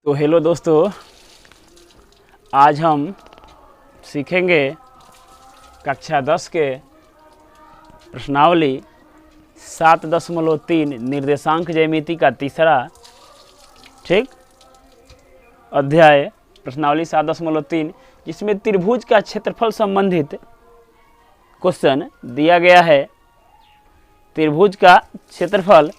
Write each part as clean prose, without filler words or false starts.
तो हेलो दोस्तों, आज हम सीखेंगे कक्षा 10 के प्रश्नावली 7.3 निर्देशांक ज्यामिति का तीसरा अध्याय प्रश्नावली 7.3, जिसमें त्रिभुज का क्षेत्रफल संबंधित क्वेश्चन दिया गया है। त्रिभुज का क्षेत्रफल,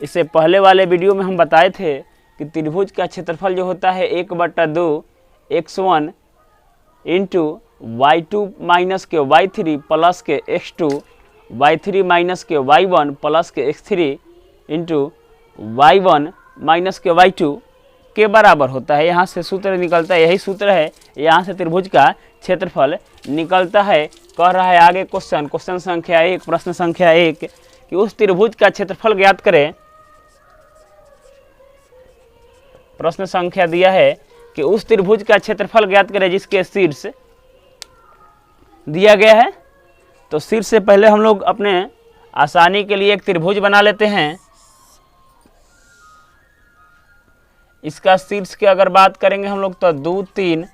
इससे पहले वाले वीडियो में हम बताए थे कि त्रिभुज का क्षेत्रफल जो होता है 1/2 x1 इंटू y2 माइनस के y3 प्लस के x2 y3 माइनस के y1 प्लस के x3 इंटू y1 माइनस के y2 के बराबर होता है। यहाँ से सूत्र निकलता है, यही सूत्र है, यहाँ से त्रिभुज का क्षेत्रफल निकलता है। कह रहा है आगे क्वेश्चन संख्या 1, प्रश्न संख्या 1 कि उस त्रिभुज का क्षेत्रफल ज्ञात करें। प्रश्न संख्या दिया है कि उस त्रिभुज का क्षेत्रफल ज्ञात करें जिसके शीर्ष दिया गया है। तो शीर्ष से पहले हम लोग अपने आसानी के लिए एक त्रिभुज बना लेते हैं। इसका शीर्ष की अगर बात करेंगे हम लोग तो 2, 3,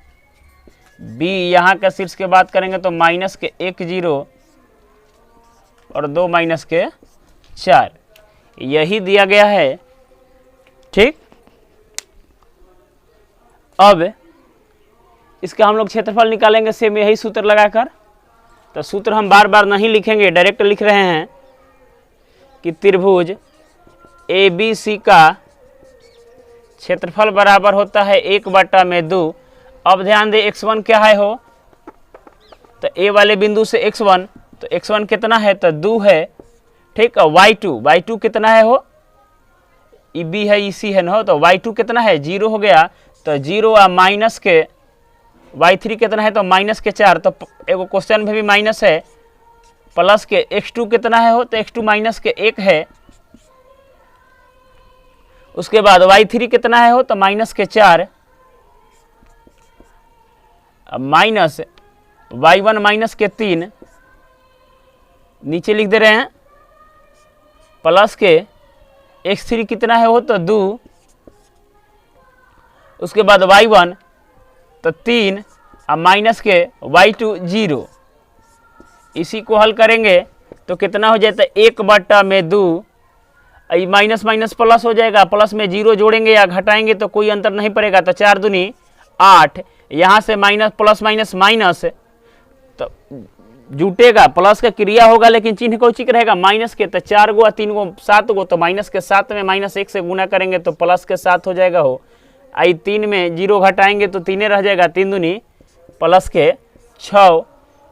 बी यहाँ का शीर्ष की बात करेंगे तो माइनस के 1, 0 और 2 माइनस के 4, यही दिया गया है। ठीक, अब इसका हम लोग क्षेत्रफल निकालेंगे सेम यही सूत्र लगाकर। तो सूत्र हम बार बार नहीं लिखेंगे, डायरेक्ट लिख रहे हैं कि त्रिभुज ABC का क्षेत्रफल बराबर होता है 1/2। अब ध्यान दे x1 क्या है हो, तो A वाले बिंदु से x1, तो x1 कितना है तो 2 है। ठीक, और y2 कितना है हो, B है EC है ना, तो y2 कितना है 0 हो गया, तो 0 और माइनस के y3 कितना है तो माइनस के 4, तो एगो क्वेश्चन में भी माइनस है, प्लस के x2 कितना है हो तो x2 माइनस के 1 है। उसके बाद y3 कितना है हो तो माइनस के 4, माइनस y1 माइनस के 3, नीचे लिख दे रहे हैं, प्लस के x3 कितना है हो तो 2, उसके बाद y1 तो 3 और माइनस के y2 0। इसी को हल करेंगे तो कितना हो जाता है 1/2, माइनस माइनस प्लस हो जाएगा, प्लस में 0 जोड़ेंगे या घटाएंगे तो कोई अंतर नहीं पड़ेगा, तो 4 दूनी 8, यहाँ से माइनस प्लस माइनस माइनस तो जुटेगा, प्लस का क्रिया होगा लेकिन चिन्ह को चिक रहेगा माइनस के, तो 4 गो 3 गो 7 गो, तो माइनस के 7 में माइनस 1 से गुना करेंगे तो प्लस के 7 हो जाएगा हो। 3 में 0 घटाएंगे तो 3 रह जाएगा, 3 दूनी प्लस के 6।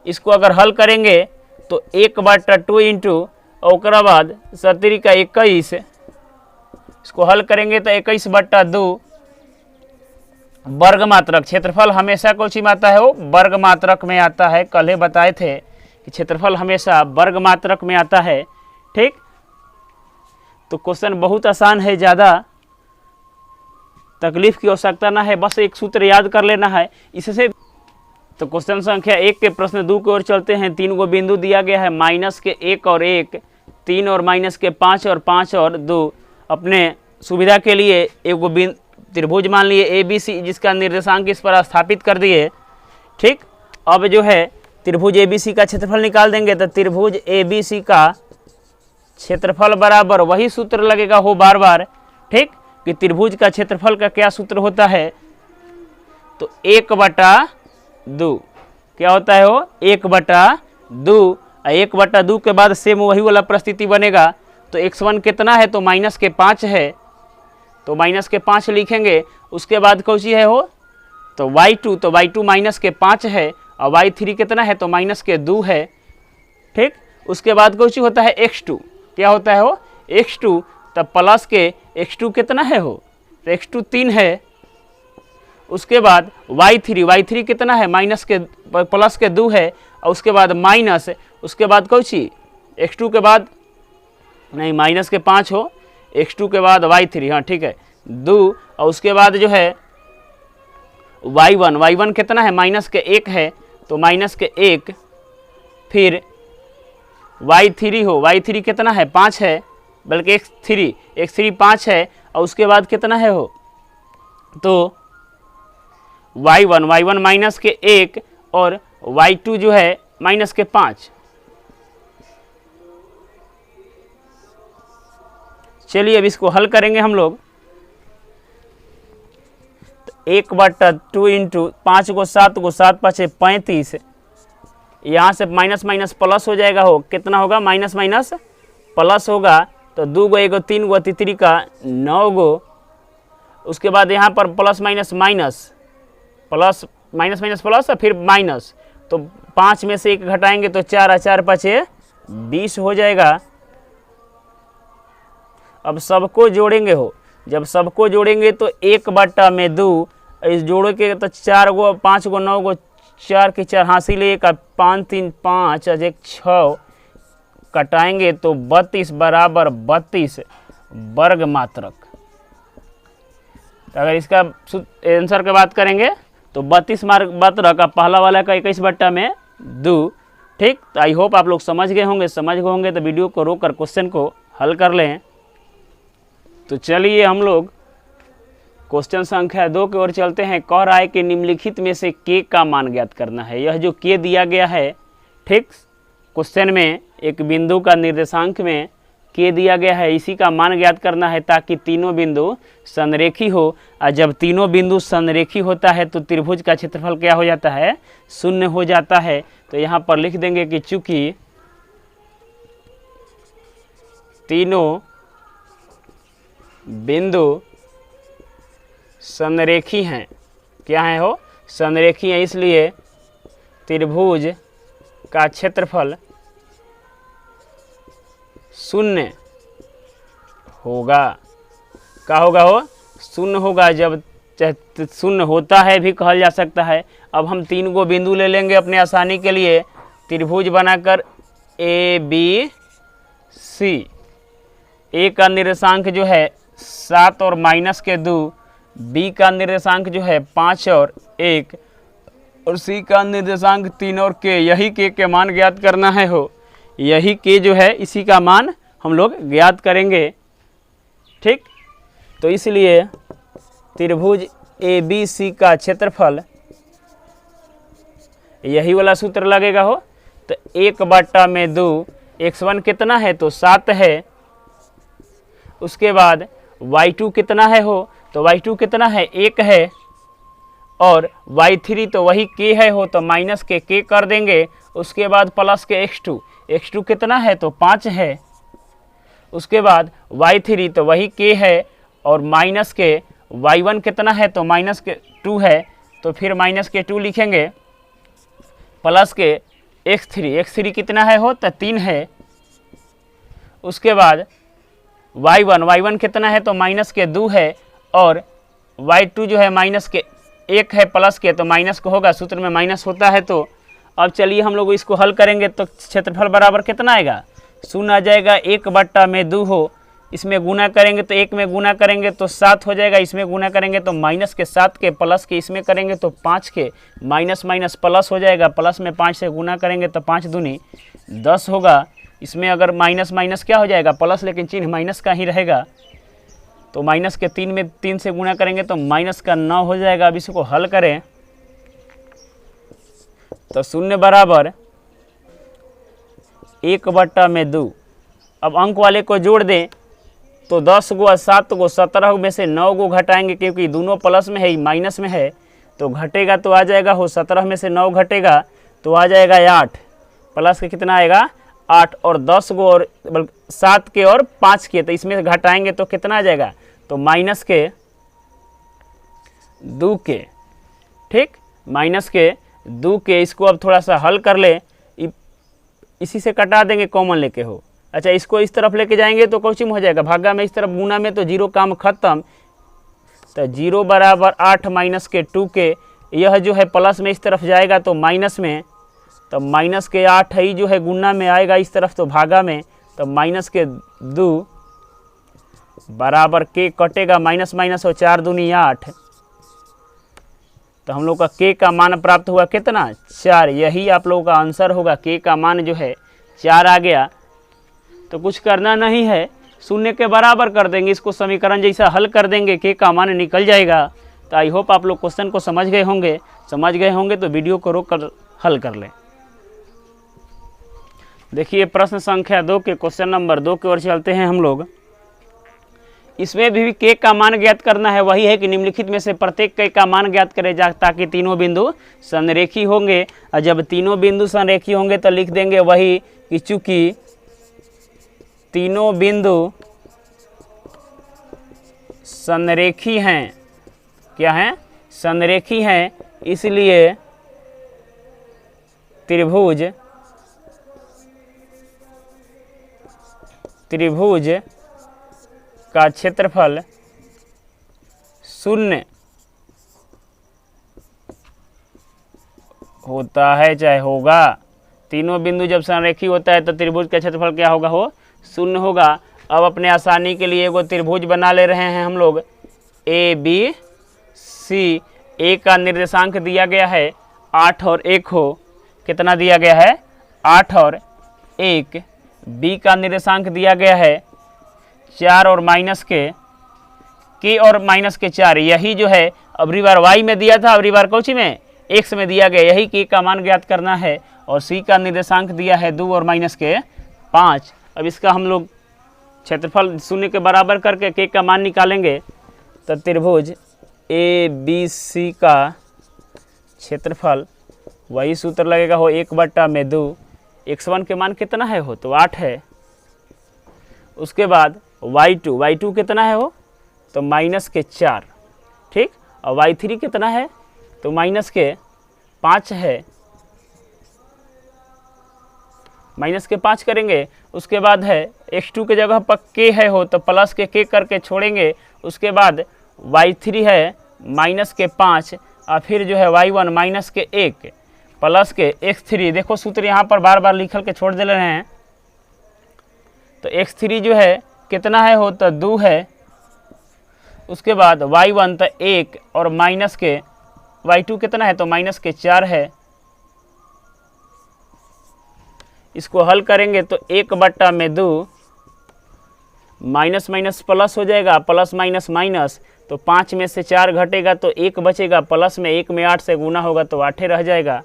इसको अगर हल करेंगे तो 1/2 इंटू और बाद 7 का 21, इसको हल करेंगे तो 21/2 वर्ग मात्रक। क्षेत्रफल हमेशा कौन सी में आता है, वो वर्ग मात्रक में आता है। कल ही बताए थे कि क्षेत्रफल हमेशा वर्ग मात्रक में आता है। ठीक, तो क्वेश्चन बहुत आसान है, ज़्यादा तकलीफ की आवश्यकता ना है, बस एक सूत्र याद कर लेना है इससे। तो क्वेश्चन संख्या 1 के प्रश्न 2 की ओर चलते हैं। 3 गो बिंदु दिया गया है, माइनस के 1 और 1, 3 और माइनस के 5 और 5 और 2। अपने सुविधा के लिए एक त्रिभुज मान लिए ABC, जिसका निर्देशांक इस पर स्थापित कर दिए। ठीक, अब जो है त्रिभुज ABC का क्षेत्रफल निकाल देंगे, तो त्रिभुज ABC का क्षेत्रफल बराबर वही सूत्र लगेगा हो बार बार। ठीक, कि त्रिभुज का क्षेत्रफल का क्या सूत्र होता है, तो 1/2 क्या होता है हो 1/2। 1/2 के बाद सेम वही वाला परिस्थिति बनेगा। तो x1 कितना है तो माइनस के 5 है, तो माइनस के 5 लिखेंगे। उसके बाद कौन सी है हो तो y2, तो y2 माइनस के 5 है, और y3 कितना है तो माइनस के 2 है। ठीक, उसके बाद कौन सी होता है x2, क्या होता है हो x2, तब प्लस के x2 कितना है हो तो x2 3 है। उसके बाद y3 कितना है माइनस के प्लस के 2 है, और उसके बाद माइनस, उसके बाद कौन सी x2 के बाद नहीं माइनस के 5 हो, x2 के बाद y3, हाँ ठीक है 2, और उसके बाद जो है y1 कितना है माइनस के 1 है, तो माइनस के 1, फिर y3 हो, y3 कितना है 5 है, बल्कि x3 5 है, और उसके बाद कितना है हो तो y1 माइनस के 1 और y2 जो है माइनस के 5। चलिए अब इसको हल करेंगे हम लोग। 1/2 इंटू 5 को 7 को 7 5 35, यहाँ से माइनस माइनस प्लस हो जाएगा, हो कितना होगा, माइनस माइनस प्लस होगा, तो 2 गो 1 3 गो तितरी का 9 गो। उसके बाद यहाँ पर plus minus minus plus minus minus plus और फिर माइनस, तो 5 में से 1 घटाएंगे तो 4 और 4 5 20 हो जाएगा। अब सबको जोड़ेंगे, हो जब सबको जोड़ेंगे तो 1/2 इस जोड़ोगे तो 4 गो 5 गो 9 गो 4 के 4 हासिल 1 5 3 5 और 1 6 कटाएंगे तो 32 बराबर 32 वर्ग मात्रक। तो अगर इसका आंसर की बात करेंगे तो 32 मात्रक का पहला वाला का 21/2। ठीक, तो आई होप आप लोग समझ गए होंगे तो वीडियो को रोक कर क्वेश्चन को हल कर लें। तो चलिए हम लोग क्वेश्चन संख्या 2 की ओर चलते हैं। कह रहा है कि निम्नलिखित में से के का मान ज्ञात करना है। यह जो के दिया गया है, ठीक, क्वेश्चन में एक बिंदु का निर्देशांक में के दिया गया है, इसी का मान ज्ञात करना है ताकि तीनों बिंदु संरेखी हो। और जब तीनों बिंदु संरेखी होता है तो त्रिभुज का क्षेत्रफल क्या हो जाता है, 0 हो जाता है। तो यहाँ पर लिख देंगे कि चूंकि तीनों बिंदु संरेखी हैं, क्या है, हो संरेखी हैं, इसलिए त्रिभुज का क्षेत्रफल 0 होगा। क्या होगा, हो 0 होगा। जब 0 होता है भी कहल जा सकता है। अब हम 3 गो बिंदु ले लेंगे अपने आसानी के लिए, त्रिभुज बनाकर ABC। ए का निर्देशांक जो है 7 और माइनस के 2, बी का निर्देशांक जो है 5 और 1, और सी का निर्देशांक 3 और के। यही के मान ज्ञात करना है, हो यही के जो है इसी का मान हम लोग ज्ञात करेंगे। ठीक, तो इसलिए त्रिभुज ABC का क्षेत्रफल, यही वाला सूत्र लगेगा, हो तो 1/2 x1 कितना है, तो 7 है। उसके बाद y2 कितना है, हो तो y2 कितना है, 1 है। और y3 तो वही k है, हो तो माइनस के k कर देंगे। उसके बाद प्लस के x2 कितना है, तो 5 है। उसके बाद y3 तो वही k है और माइनस के y1 कितना है, तो माइनस के 2 है, तो फिर माइनस के 2 लिखेंगे, प्लस के x3 कितना है, हो तो 3 है। उसके बाद y1 कितना है, तो माइनस के 2 है, और y2 जो है माइनस के 1 है, प्लस के तो माइनस को होगा, सूत्र में माइनस होता है। तो अब चलिए हम लोग इसको हल करेंगे तो क्षेत्रफल बराबर कितना आएगा, 0 आ जाएगा। 1/2 हो, इसमें गुना करेंगे तो 1 में गुना करेंगे तो 7 हो जाएगा, इसमें गुना करेंगे तो माइनस के 7 के, प्लस के इसमें करेंगे तो 5 के, माइनस माइनस प्लस हो जाएगा, प्लस में 5 से गुना करेंगे तो 5 दूनी 10 होगा। इसमें अगर माइनस माइनस क्या हो जाएगा, प्लस, लेकिन चिन्ह माइनस का ही रहेगा, तो माइनस के 3 में 3 से गुना करेंगे तो माइनस का 9 हो जाएगा। अब इसको हल करें तो 0 बराबर 1/2। अब अंक वाले को जोड़ दें तो 10 गो और 7 गो 17 में से 9 गो घटाएंगे, क्योंकि दोनों प्लस में है माइनस में है, तो घटेगा तो आ जाएगा, हो 17 में से 9 घटेगा तो आ जाएगा 8, प्लस के कितना आएगा 8, और 10 गो और 7 के और 5 के, तो इसमें घटाएंगे तो कितना आ जाएगा, तो माइनस के 2 के। ठीक, माइनस के 2 के। इसको अब थोड़ा सा हल कर ले, इसी से कटा देंगे, कॉमन लेके, हो अच्छा इसको इस तरफ लेके जाएंगे तो कोचिंग हो जाएगा, भागा में इस तरफ गुना में तो 0 काम खत्म। तो 0 बराबर 8 माइनस के 2 के, यह जो है प्लस में इस तरफ जाएगा तो माइनस में, तो माइनस के 8 ही जो है गुना में आएगा इस तरफ तो भागा में, तो माइनस के 2 बराबर के कटेगा, माइनस माइनस हो 4 दूनी 8, तो हम लोग का के का मान प्राप्त हुआ कितना, 4। यही आप लोगों का आंसर होगा, के का मान जो है 4 आ गया। तो कुछ करना नहीं है, 0 के बराबर कर देंगे, इसको समीकरण जैसा हल कर देंगे, के का मान निकल जाएगा। तो आई होप आप लोग क्वेश्चन को समझ गए होंगे तो वीडियो को रोक कर हल कर लें। देखिए प्रश्न संख्या 2 के क्वेश्चन नंबर 2 की ओर चलते हैं हम लोग। इसमें भी के का मान ज्ञात करना है। वही है कि निम्नलिखित में से प्रत्येक के का मान ज्ञात करे जा ताकि तीनों बिंदु संरेखी होंगे। और जब तीनों बिंदु संरेखी होंगे तो लिख देंगे वही कि चूंकि तीनों बिंदु संरेखी हैं, क्या हैं? संरेखी हैं, इसलिए त्रिभुज का क्षेत्रफल शून्य होता है चाहे होगा। तीनों बिंदु जब संरेखी होता है तो त्रिभुज का क्षेत्रफल क्या होगा? हो शून्य होगा। अब अपने आसानी के लिए एगो त्रिभुज बना ले रहे हैं हम लोग ABC। ए का निर्देशांक दिया गया है 8 और 1 हो, कितना दिया गया है? 8 और 1। बी का निर्देशांक दिया गया है 4 और माइनस के और माइनस के 4। यही जो है अबरी बार वाई में दिया था, अबरी बार कौची में? एक्स में दिया गया। यही के का मान ज्ञात करना है। और सी का निर्देशांक दिया है 2 और माइनस के 5। अब इसका हम लोग क्षेत्रफल शून्य के बराबर करके के का मान निकालेंगे तो त्रिभुज ABC का क्षेत्रफल वही सूत्र लगेगा हो 1/2। x1 के मान कितना है हो? तो 8 है। उसके बाद y2 कितना है हो? तो माइनस के 4, ठीक। और y3 कितना है? तो माइनस के 5 है, माइनस के 5 करेंगे। उसके बाद है x2 के जगह पर k है हो तो प्लस के k करके छोड़ेंगे। उसके बाद y3 है माइनस के 5 और फिर जो है y1 माइनस के 1 प्लस के x3। देखो सूत्र यहाँ पर बार बार लिखल के छोड़ दे रहे हैं। तो x3 जो है कितना है हो? तो 2 है। उसके बाद y1 तो 1 और माइनस के y2 कितना है? तो माइनस के 4 है। इसको हल करेंगे तो 1/2 माइनस माइनस प्लस हो जाएगा, प्लस माइनस माइनस। तो 5 में से 4 घटेगा तो 1 बचेगा, प्लस में 1 में 8 से गुना होगा तो 8 रह जाएगा।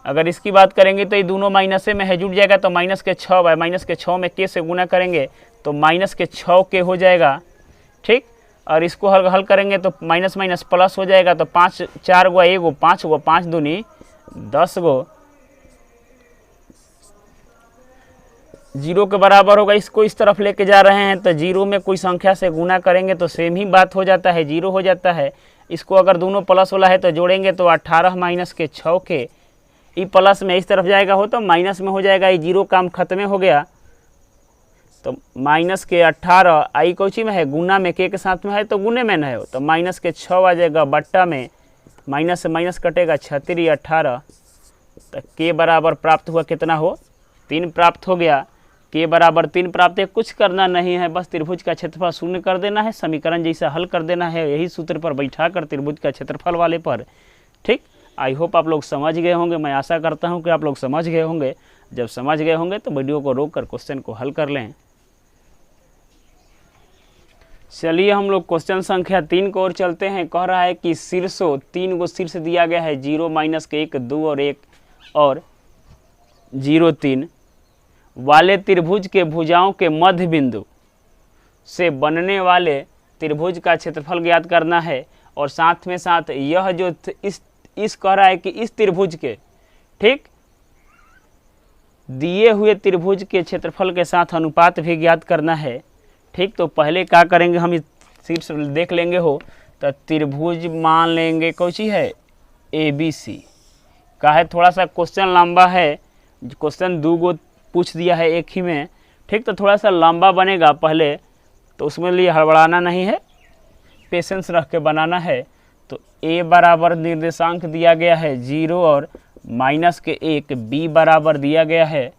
अगर इसकी बात करेंगे तो ये दोनों माइनस में है, जुड़ जाएगा तो माइनस के 6 है। माइनस के 6 में के से गुना करेंगे तो माइनस के 6 के हो जाएगा, ठीक। और इसको हल करेंगे तो माइनस माइनस प्लस हो जाएगा। तो 5 4 गो 1 गो 5 गो 5 दूनी 10 गो 0 के बराबर होगा। इसको इस तरफ लेके जा रहे हैं तो 0 में कोई संख्या से गुना करेंगे तो सेम ही बात हो जाता है, 0 हो जाता है। इसको अगर दोनों प्लस वाला है तो जोड़ेंगे तो 18 माइनस के 6 के। ये प्लस में इस तरफ जाएगा हो तो माइनस में हो जाएगा। ये 0 काम खत्म हो गया तो माइनस के 18 आई कोची में है? गुना में, के साथ में है तो गुने में न है तो माइनस के 6 आ जाएगा बट्टा में। माइनस से माइनस कटेगा 36 18 तो के बराबर प्राप्त हुआ कितना हो? 3 प्राप्त हो गया। के बराबर 3 प्राप्त है, कुछ करना नहीं है, बस त्रिभुज का क्षेत्रफल शून्य कर देना है, समीकरण जैसा हल कर देना है। यही सूत्र पर बैठा कर त्रिभुज का क्षेत्रफल वाले पर, ठीक। आई होप आप लोग समझ गए होंगे। मैं आशा करता हूं कि आप लोग समझ गए होंगे। जब समझ गए होंगे तो वीडियो को रोक कर क्वेश्चन को हल कर लें। चलिए हम लोग क्वेश्चन संख्या 3 को ओर चलते हैं। कह रहा है कि शीर्षों 3 गो शीर्ष दिया गया है 0 माइनस के 1 2 और 1 और 0 3 वाले त्रिभुज के भुजाओं के मध्य बिंदु से बनने वाले त्रिभुज का क्षेत्रफल ज्ञात करना है। और साथ में साथ यह जो इस कह रहा है कि इस त्रिभुज के, ठीक, दिए हुए त्रिभुज के क्षेत्रफल के साथ अनुपात भी ज्ञात करना है, ठीक। तो पहले क्या करेंगे, हम इस शीर्ष देख लेंगे हो तो त्रिभुज मान लेंगे कौची है? ABC का है। थोड़ा सा क्वेश्चन लंबा है, क्वेश्चन 2 गो पूछ दिया है एक ही में, ठीक। तो थोड़ा सा लंबा बनेगा पहले, तो उसमें लिए हड़बड़ाना नहीं है, पेशेंस रख के बनाना है। तो A बराबर निर्देशांक दिया गया है 0 और माइनस के 1, B बराबर दिया गया है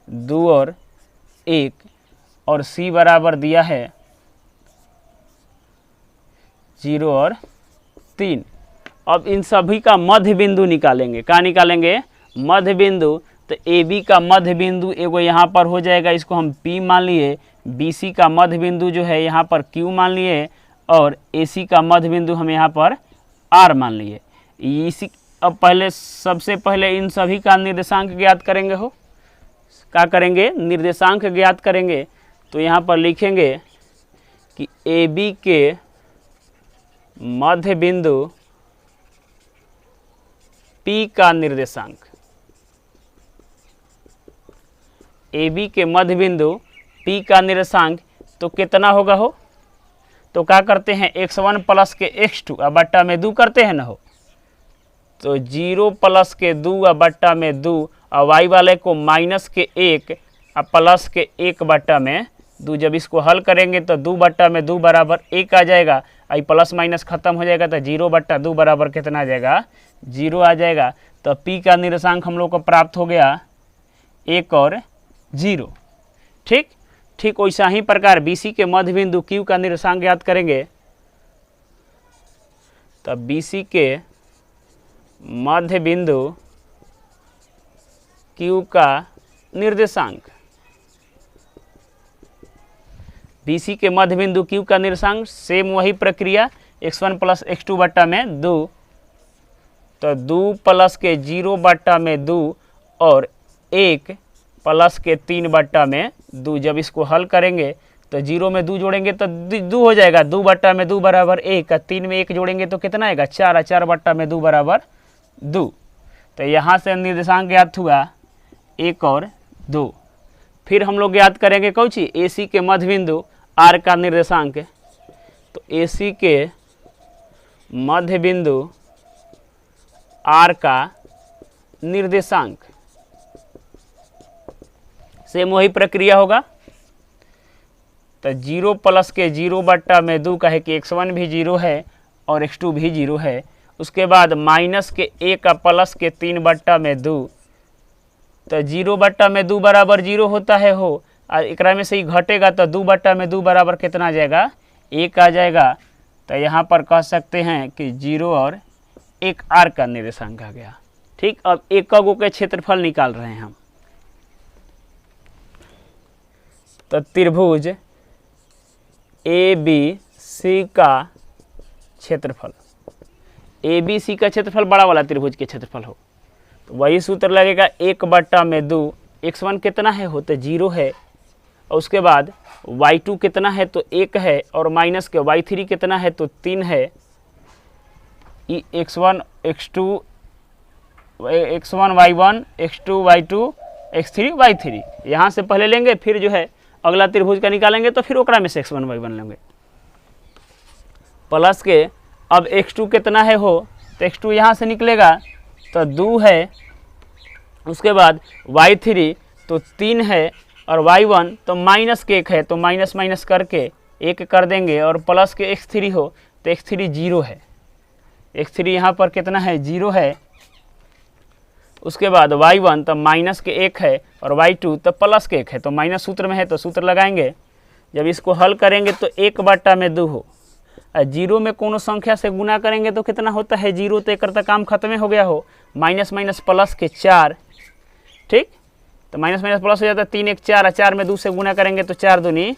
2 और 1 और C बराबर दिया है 0 और 3। अब इन सभी का मध्य बिंदु निकालेंगे। क्या निकालेंगे? मध्य बिंदु। तो AB का मध्य बिंदु एगो यहाँ पर हो जाएगा, इसको हम P मान लिए। BC का मध्य बिंदु जो है यहाँ पर Q मान लिए और AC का मध्य बिंदु हम यहाँ पर R मान लिए। इसी अब पहले सबसे पहले इन सभी का निर्देशांक ज्ञात करेंगे हो, क्या करेंगे, निर्देशांक ज्ञात करेंगे। तो यहाँ पर लिखेंगे कि AB के मध्य बिंदु P का निर्देशांक, AB के मध्य बिंदु P का निर्देशांक तो कितना होगा हो, तो क्या करते हैं x1 प्लस के x2 अब बट्टा में 2 करते हैं ना हो, तो 0 प्लस के 2 अब बट्टा में 2 और y वाले को माइनस के 1 और प्लस के 1 बट्टा में 2। जब इसको हल करेंगे तो 2 बट्टा में 2 बराबर 1 आ जाएगा, आई प्लस माइनस खत्म हो जाएगा तो 0 बट्टा 2 बराबर कितना आ जाएगा, 0 आ जाएगा। तो P का निर्देशांक हम लोग को प्राप्त हो गया 1 और 0। ठीक वैसा ही प्रकार BC के मध्य बिंदु Q का निर्देशांक ज्ञात करेंगे। तब BC के मध्य बिंदु Q का निर्देशांक, BC के मध्य बिंदु Q का निर्देशांक सेम वही प्रक्रिया x1 प्लस x2 बट्टा में 2, तो 2 प्लस के 0 बट्टा में 2 और 1 प्लस के 3 बट्टा में 2। जब इसको हल करेंगे तो 0 में 2 जोड़ेंगे तो 2 हो जाएगा, 2 बट्टा में 2 बराबर 1, 3 में 1 जोड़ेंगे तो कितना आएगा 4, 4 बट्टा में 2 बराबर 2। तो यहाँ से निर्देशांक ज्ञात हुआ 1 और 2। फिर हम लोग ज्ञात करेंगे कौची, AC के मध्य बिंदु R का निर्देशांक। तो AC के मध्य बिंदु R का निर्देशांक सेम वही प्रक्रिया होगा। तो 0 प्लस के 0 बट्टा में 2 कहे कि x1 भी 0 है और x2 भी 0 है। उसके बाद माइनस के 1 प्लस के 3 बट्टा में 2, तो 0 बट्टा में 2 बराबर 0 होता है हो, और एकरा में से ही घटेगा तो 2 बट्टा में 2 बराबर कितना आ जाएगा, 1 आ जाएगा। तो यहाँ पर कह सकते हैं कि 0 और 1 R का निर्देशांक आ गया। ठीक, अब एक गो के क्षेत्रफल निकाल रहे हैं हम। तो त्रिभुज ABC का क्षेत्रफल, ABC का क्षेत्रफल बड़ा वाला त्रिभुज के क्षेत्रफल हो, तो वही सूत्र लगेगा 1 बट्टा में 2, x1 कितना है हो तो 0 है, और उसके बाद y2 कितना है तो 1 है, और माइनस के y3 कितना है तो 3 है। x1 x2 x1 y1 x2 y2 x3 y3 यहाँ से पहले लेंगे, फिर जो है अगला त्रिभुज का निकालेंगे तो फिर ओकरा में से x1 y1 लेंगे। प्लस के अब x2 कितना है हो तो x2 यहाँ से निकलेगा तो 2 है, उसके बाद y3 तो 3 है, और y1 तो माइनस के 1 है, तो माइनस माइनस करके 1 कर देंगे, और प्लस के x3 हो तो x3 0 है, x3 यहाँ पर कितना है 0 है। उसके बाद y1 तो माइनस के 1 है, और y2 तो प्लस के 1 है, तो माइनस सूत्र में है तो सूत्र लगाएंगे। जब इसको हल करेंगे तो 1 बट्टा में 2 हो, 0 में कोनो संख्या से गुना करेंगे तो कितना होता है 0, तो एक करता काम खत्म हो गया हो, माइनस माइनस प्लस के 4। ठीक, तो माइनस माइनस प्लस हो जाता है 3 1 4, 4 में 2 से गुना करेंगे तो 4 दूनी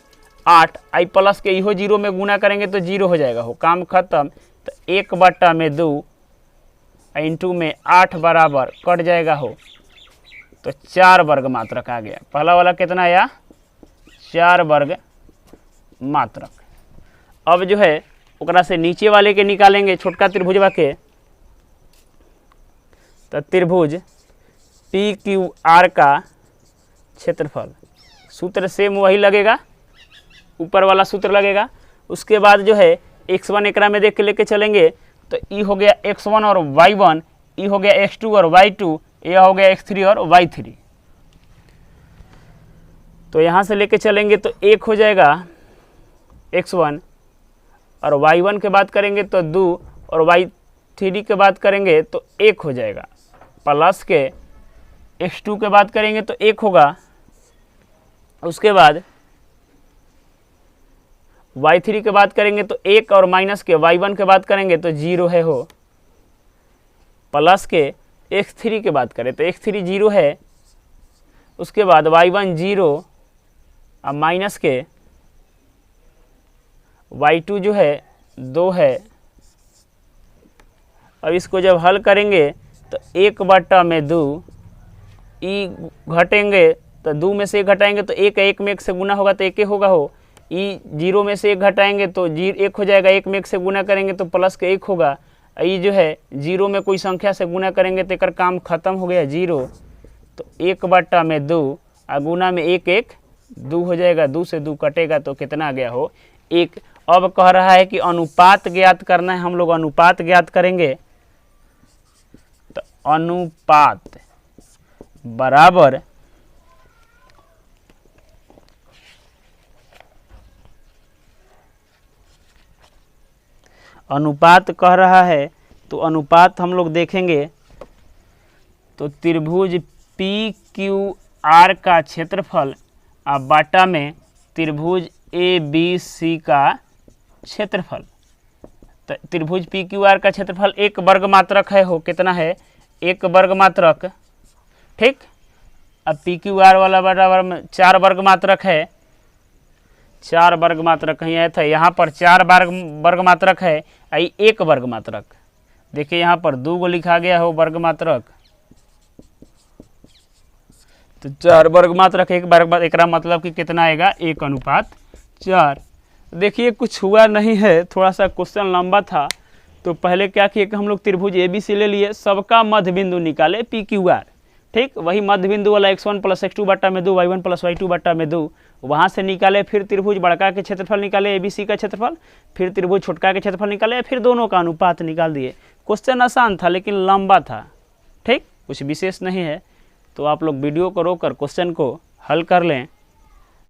8, आई प्लस के इहो 0 में गुना करेंगे तो 0 हो जाएगा हो, काम खत्म। तो 1 बट्टा में 2 इंटू में 8 बराबर कट जाएगा हो, तो 4 वर्ग मात्रक आ गया। पहला वाला कितना आया 4 वर्ग मात्रक। अब जो है ओकरा से नीचे वाले के निकालेंगे छोटका त्रिभुजवा के, तो त्रिभुज PQR का क्षेत्रफल सूत्र सेम वही लगेगा, ऊपर वाला सूत्र लगेगा। उसके बाद जो है x1 एकरा में देख के लेके चलेंगे तो ई हो गया x1 और y1, ई हो गया x2 और y2, यह हो गया x3 और y3। तो यहाँ से लेके चलेंगे तो 1 हो जाएगा x1, और y1 के बात करेंगे तो 2, और y3 के बात करेंगे तो 1 हो जाएगा, प्लस के x2 के बात करेंगे तो 1 होगा। उसके बाद y3 के बात करेंगे तो 1, और माइनस के y1 के बात करेंगे तो 0 है हो, प्लस के x3 के बात करें तो x3 0 है। उसके बाद y1 0, और माइनस के y2 जो है 2 है। अब इसको जब हल करेंगे तो 1/2 ई घटेंगे तो 2 में से 1 घटाएंगे तो 1 में 1 से गुना होगा तो 1 होगा हो। ई 0 में से 1 घटाएंगे तो 1 हो जाएगा, 1 में 1 से गुना करेंगे तो प्लस के 1 होगा। ई जो है 0 में कोई संख्या से गुना करेंगे तो एक काम खत्म हो गया 0। तो 1/2 और गुना में 1 2 हो जाएगा, 2 से 2 कटेगा तो कितना आ गया हो 1। अब कह रहा है कि अनुपात ज्ञात करना है, हम लोग अनुपात ज्ञात करेंगे। तो अनुपात बराबर अनुपात कह रहा है तो अनुपात हम लोग देखेंगे तो त्रिभुज PQR का क्षेत्रफल और बाटा में त्रिभुज ABC का क्षेत्रफल। तो त्रिभुज PQR का क्षेत्रफल 1 वर्ग मात्रक है हो, कितना है 1 वर्ग मात्रक, ठीक। अब PQR वाला बराबर में 4 वर्ग मात्रक है, 4 वर्ग मात्रक कहीं आया था, यहाँ पर 4 वर्ग मात्रक है, आई 1 वर्ग मात्रक। देखिए यहाँ पर 2 को लिखा गया हो वर्ग मात्रक, तो 4 वर्ग मात्रक 1 वर्ग, एक मतलब कि कितना आएगा 1:4। देखिए कुछ हुआ नहीं है, थोड़ा सा क्वेश्चन लंबा था। तो पहले क्या किए कि हम लोग त्रिभुज ABC ले लिए, सबका मध्य बिंदु निकाले PQR, ठीक। वही मध्य बिंदु वाला x1 + x2/2 y1 + y2/2 वहाँ से निकाले। फिर त्रिभुज बड़का के क्षेत्रफल निकाले ABC का क्षेत्रफल, फिर त्रिभुज छोटका के क्षेत्रफल निकाले, फिर दोनों का अनुपात निकाल दिए। क्वेश्चन आसान था लेकिन लंबा था, ठीक, कुछ विशेष नहीं है। तो आप लोग वीडियो को रोककर क्वेश्चन को हल कर लें।